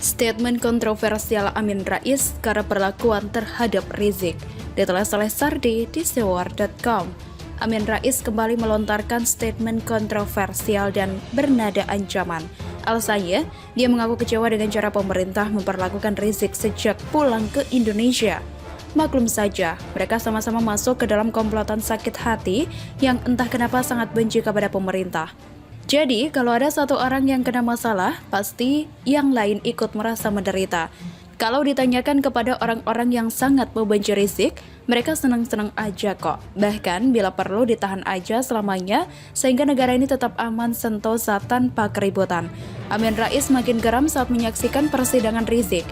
Statement kontroversial Amin Rais karena perlakuan terhadap Rizik ditulis oleh Sardi di sewar.com. Amin Rais kembali melontarkan statement kontroversial dan bernada ancaman. Alasannya, dia mengaku kecewa dengan cara pemerintah memperlakukan Rizik sejak pulang ke Indonesia. Maklum saja, mereka sama-sama masuk ke dalam komplotan sakit hati yang entah kenapa sangat benci kepada pemerintah. Jadi, kalau ada satu orang yang kena masalah, pasti yang lain ikut merasa menderita. Kalau ditanyakan kepada orang-orang yang sangat membenci Rizik, mereka senang-senang aja kok. Bahkan bila perlu ditahan aja selamanya, sehingga negara ini tetap aman sentosa tanpa keributan. Amin Rais makin geram saat menyaksikan persidangan Rizik.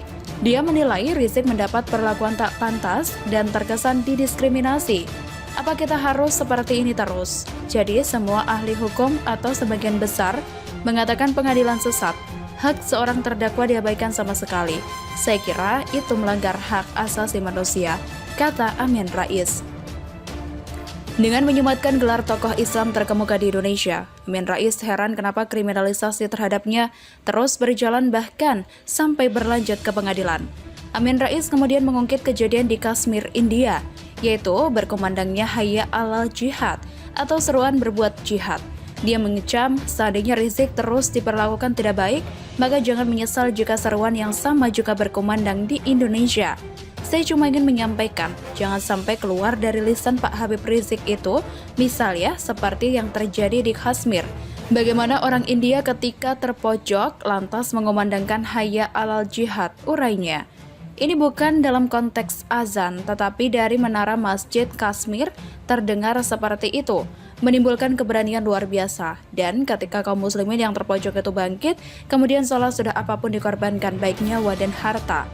Dia menilai Rizik mendapat perlakuan tak pantas dan terkesan didiskriminasi. Apa kita harus seperti ini terus? Jadi semua ahli hukum atau sebagian besar mengatakan pengadilan sesat. Hak seorang terdakwa diabaikan sama sekali. Saya kira itu melanggar hak asasi manusia, kata Amin Rais. Dengan menyematkan gelar tokoh Islam terkemuka di Indonesia, Amin Rais heran kenapa kriminalisasi terhadapnya terus berjalan bahkan sampai berlanjut ke pengadilan. Amin Rais kemudian mengungkit kejadian di Kashmir, India, yaitu berkumandangnya Hayya 'alal Jihad atau seruan berbuat jihad. Dia mengecam seandainya Rizik terus diperlakukan tidak baik, maka jangan menyesal jika seruan yang sama juga berkumandang di Indonesia. Saya cuma ingin menyampaikan, jangan sampai keluar dari lisan Pak Habib Rizik itu, misalnya seperti yang terjadi di Kashmir. Bagaimana orang India ketika terpojok lantas mengumandangkan Hayya 'alal Jihad, urainya. Ini bukan dalam konteks azan, tetapi dari menara masjid Kashmir terdengar seperti itu, menimbulkan keberanian luar biasa. Dan ketika kaum muslimin yang terpojok itu bangkit, kemudian seolah sudah apapun dikorbankan, baik nyawa dan harta.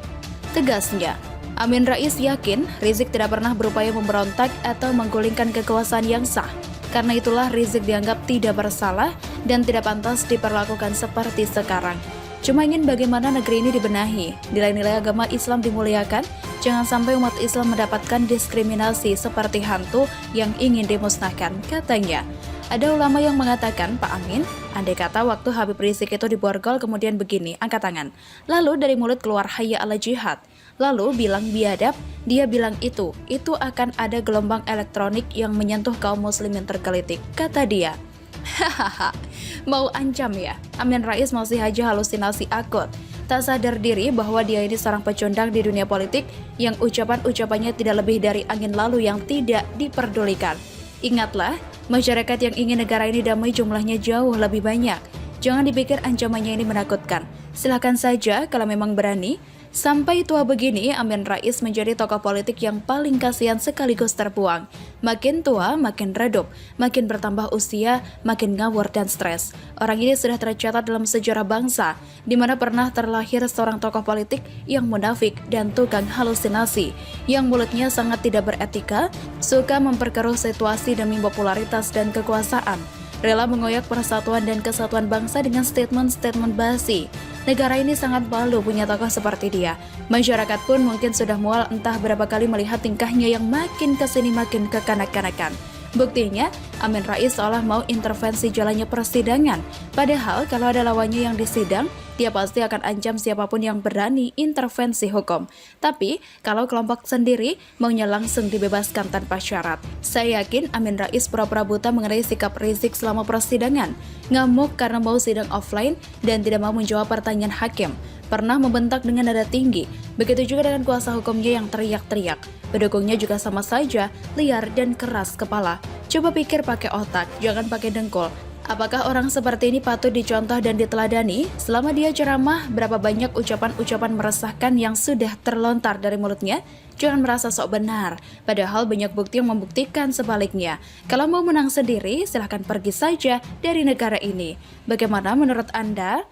Tegasnya, Amin Rais yakin Rizik tidak pernah berupaya memberontak atau menggulingkan kekuasaan yang sah. Karena itulah Rizik dianggap tidak bersalah dan tidak pantas diperlakukan seperti sekarang. Cuma ingin bagaimana negeri ini dibenahi, nilai-nilai agama Islam dimuliakan, jangan sampai umat Islam mendapatkan diskriminasi seperti hantu yang ingin dimusnahkan, katanya. Ada ulama yang mengatakan, Pak Amin, andai kata waktu Habib Rizik itu diborgol kemudian begini, angkat tangan. Lalu dari mulut keluar Hayya 'alal Jihad. Lalu bilang biadab, dia bilang itu akan ada gelombang elektronik yang menyentuh kaum muslimin tergelitik, kata dia. Hahaha, mau ancam ya? Amin Rais masih aja halusinasi akut. Tak sadar diri bahwa dia ini seorang pecundang di dunia politik yang ucapan-ucapannya tidak lebih dari angin lalu yang tidak diperdulikan. Ingatlah, masyarakat yang ingin negara ini damai jumlahnya jauh lebih banyak. Jangan dipikir ancamannya ini menakutkan. Silakan saja kalau memang berani. Sampai tua begini, Amin Rais menjadi tokoh politik yang paling kasihan sekaligus terbuang. Makin tua, makin redup, makin bertambah usia, makin ngawur dan stres. Orang ini sudah tercatat dalam sejarah bangsa, di mana pernah terlahir seorang tokoh politik yang munafik dan tukang halusinasi, yang mulutnya sangat tidak beretika, suka memperkeruh situasi demi popularitas dan kekuasaan, rela mengoyak persatuan dan kesatuan bangsa dengan statement-statement basi. Negara ini sangat malu punya tokoh seperti dia. Masyarakat pun mungkin sudah mual entah berapa kali melihat tingkahnya yang makin kesini makin kekanak-kanakan. Buktinya, Amin Rais seolah mau intervensi jalannya persidangan. Padahal kalau ada lawannya yang disidang, dia pasti akan ancam siapapun yang berani intervensi hukum. Tapi, kalau kelompok sendiri maunya langsung dibebaskan tanpa syarat. Saya yakin Amin Rais pura-pura buta mengenai sikap Rizik selama persidangan. Ngamuk karena mau sidang offline dan tidak mau menjawab pertanyaan hakim. Pernah membentak dengan nada tinggi. Begitu juga dengan kuasa hukumnya yang teriak-teriak. Pendukungnya juga sama saja, liar dan keras kepala. Coba pikir pakai otak, jangan pakai dengkul. Apakah orang seperti ini patut dicontoh dan diteladani? Selama dia ceramah, berapa banyak ucapan-ucapan meresahkan yang sudah terlontar dari mulutnya? Jangan merasa sok benar, padahal banyak bukti yang membuktikan sebaliknya. Kalau mau menang sendiri, silahkan pergi saja dari negara ini. Bagaimana menurut Anda?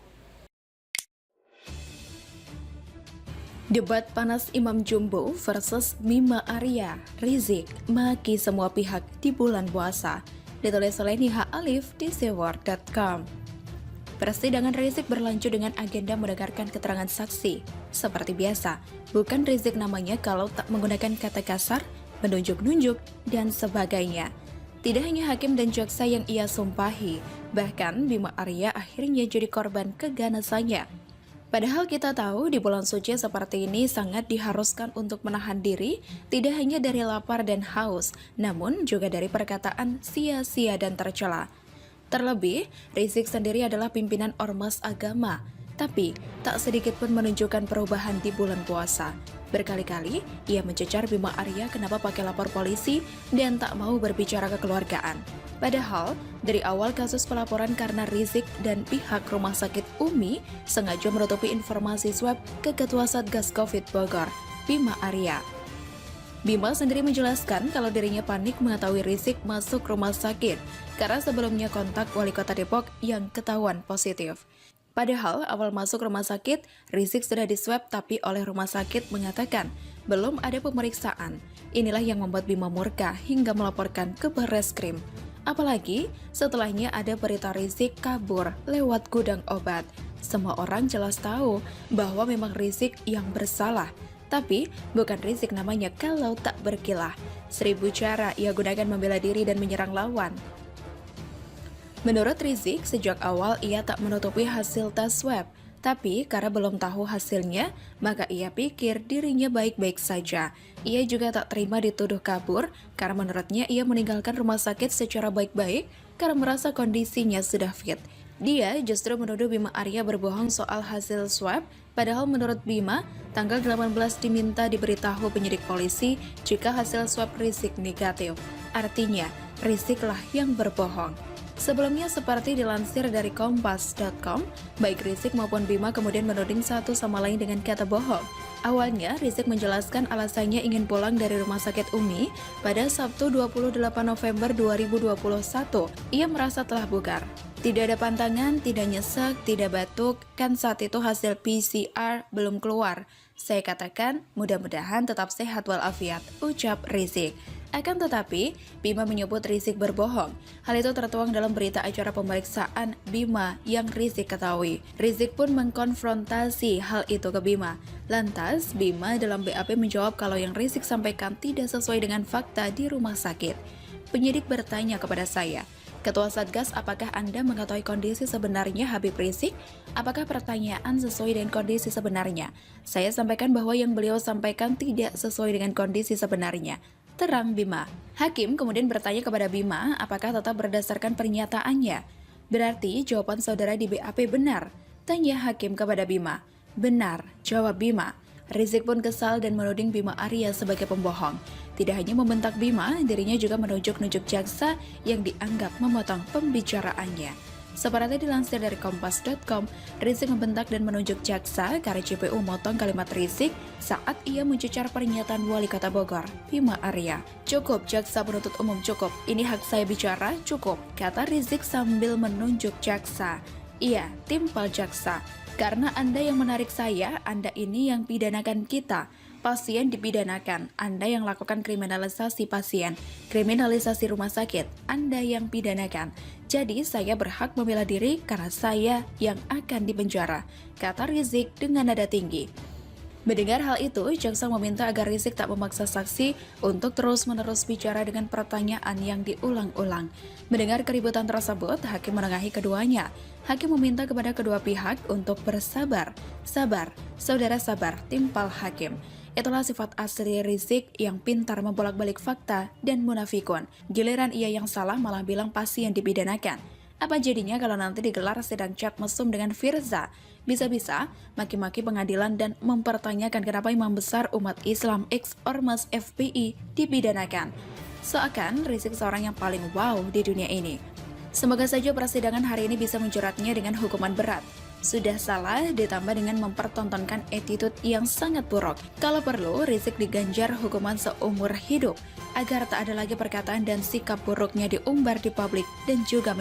Debat panas Imam Jumbo versus Bima Arya, Rizik maki semua pihak di bulan puasa. Ditulis oleh Niha Alif di sewar.com. Persidangan Rizik berlanjut dengan agenda mendengarkan keterangan saksi. Seperti biasa, bukan Rizik namanya kalau tak menggunakan kata kasar, menunjuk-nunjuk, dan sebagainya. Tidak hanya hakim dan jaksa yang ia sumpahi, bahkan Bima Arya akhirnya jadi korban keganasannya. Padahal kita tahu di bulan suci seperti ini sangat diharuskan untuk menahan diri, tidak hanya dari lapar dan haus, namun juga dari perkataan sia-sia dan tercela. Terlebih, Rizik sendiri adalah pimpinan ormas agama, tapi tak sedikit pun menunjukkan perubahan di bulan puasa. Berkali-kali, ia mencecar Bima Arya kenapa pakai lapor polisi dan tak mau berbicara kekeluargaan. Padahal, dari awal kasus pelaporan karena Rizik dan pihak Rumah Sakit Umi sengaja menutupi informasi swab ke Ketua Satgas Covid Bogor, Bima Arya. Bima sendiri menjelaskan kalau dirinya panik mengetahui Rizik masuk rumah sakit karena sebelumnya kontak Wali Kota Depok yang ketahuan positif. Padahal awal masuk rumah sakit, Rizik sudah diswab tapi oleh rumah sakit mengatakan belum ada pemeriksaan. Inilah yang membuat Bima murka hingga melaporkan ke Barreskrim. Apalagi setelahnya ada berita Rizik kabur lewat gudang obat. Semua orang jelas tahu bahwa memang Rizik yang bersalah. Tapi bukan Rizik namanya kalau tak berkilah. 1000 cara ia gunakan membela diri dan menyerang lawan. Menurut Rizik, sejak awal ia tak menutupi hasil tes swab. Tapi karena belum tahu hasilnya, maka ia pikir dirinya baik-baik saja. Ia juga tak terima dituduh kabur, karena menurutnya ia meninggalkan rumah sakit secara baik-baik karena merasa kondisinya sudah fit. Dia justru menuduh Bima Arya berbohong soal hasil swab, padahal menurut Bima, tanggal 18 diminta diberitahu penyidik polisi jika hasil swab Rizik negatif. Artinya, Riziklah yang berbohong. Sebelumnya seperti dilansir dari Kompas.com, baik Rizik maupun Bima kemudian menuding satu sama lain dengan kata bohong. Awalnya, Rizik menjelaskan alasannya ingin pulang dari Rumah Sakit Umi pada Sabtu 28 November 2021. Ia merasa telah bugar. Tidak ada pantangan, tidak nyesek, tidak batuk, kan saat itu hasil PCR belum keluar. Saya katakan, mudah-mudahan tetap sehat walafiat, ucap Rizik. Akan tetapi, Bima menyebut Rizik berbohong. Hal itu tertuang dalam berita acara pemeriksaan Bima yang Rizik ketahui. Rizik pun mengkonfrontasi hal itu ke Bima. Lantas, Bima dalam BAP menjawab kalau yang Rizik sampaikan tidak sesuai dengan fakta di rumah sakit. Penyidik bertanya kepada saya, Ketua Satgas, apakah Anda mengetahui kondisi sebenarnya Habib Rizik? Apakah pertanyaan sesuai dengan kondisi sebenarnya? Saya sampaikan bahwa yang beliau sampaikan tidak sesuai dengan kondisi sebenarnya. Terang Bima. Hakim kemudian bertanya kepada Bima apakah tetap berdasarkan pernyataannya. Berarti jawaban saudara di BAP benar? Tanya Hakim kepada Bima. Benar, jawab Bima. Rizik pun kesal dan menuding Bima Arya sebagai pembohong. Tidak hanya membentak Bima, dirinya juga menunjuk-nunjuk jaksa yang dianggap memotong pembicaraannya. Seperti dilansir dari Kompas.com, Rizik membentak dan menunjuk jaksa karena JPU memotong kalimat Rizik saat ia mencecar pernyataan Wali Kota Bogor, Bima Arya. Cukup, jaksa penuntut umum cukup. Ini hak saya bicara, cukup, kata Rizik sambil menunjuk jaksa. Iya, timpal jaksa. Karena Anda yang menarik saya, Anda ini yang pidanakan kita. Pasien dipidanakan, Anda yang lakukan kriminalisasi pasien, kriminalisasi rumah sakit, Anda yang pidanakan. Jadi saya berhak membela diri karena saya yang akan dipenjara, kata Rizik dengan nada tinggi. Mendengar hal itu, jaksa meminta agar Rizik tak memaksa saksi untuk terus-menerus bicara dengan pertanyaan yang diulang-ulang. Mendengar keributan tersebut, hakim menengahi keduanya. Hakim meminta kepada kedua pihak untuk bersabar. Sabar, saudara sabar, timpal hakim. Itulah sifat asli Rizik yang pintar membolak-balik fakta dan munafikun. Giliran ia yang salah malah bilang pasien dipidanakan. Apa jadinya kalau nanti digelar sidang chat mesum dengan Firza? Bisa-bisa maki-maki pengadilan dan mempertanyakan kenapa imam besar umat Islam ex-ormas FPI dipidanakan. Seakan Rizik seorang yang paling wow di dunia ini. Semoga saja persidangan hari ini bisa menjeratnya dengan hukuman berat. Sudah salah ditambah dengan mempertontonkan attitude yang sangat buruk. Kalau perlu, Rizik diganjar hukuman seumur hidup agar tak ada lagi perkataan dan sikap buruknya diumbar di publik dan juga media.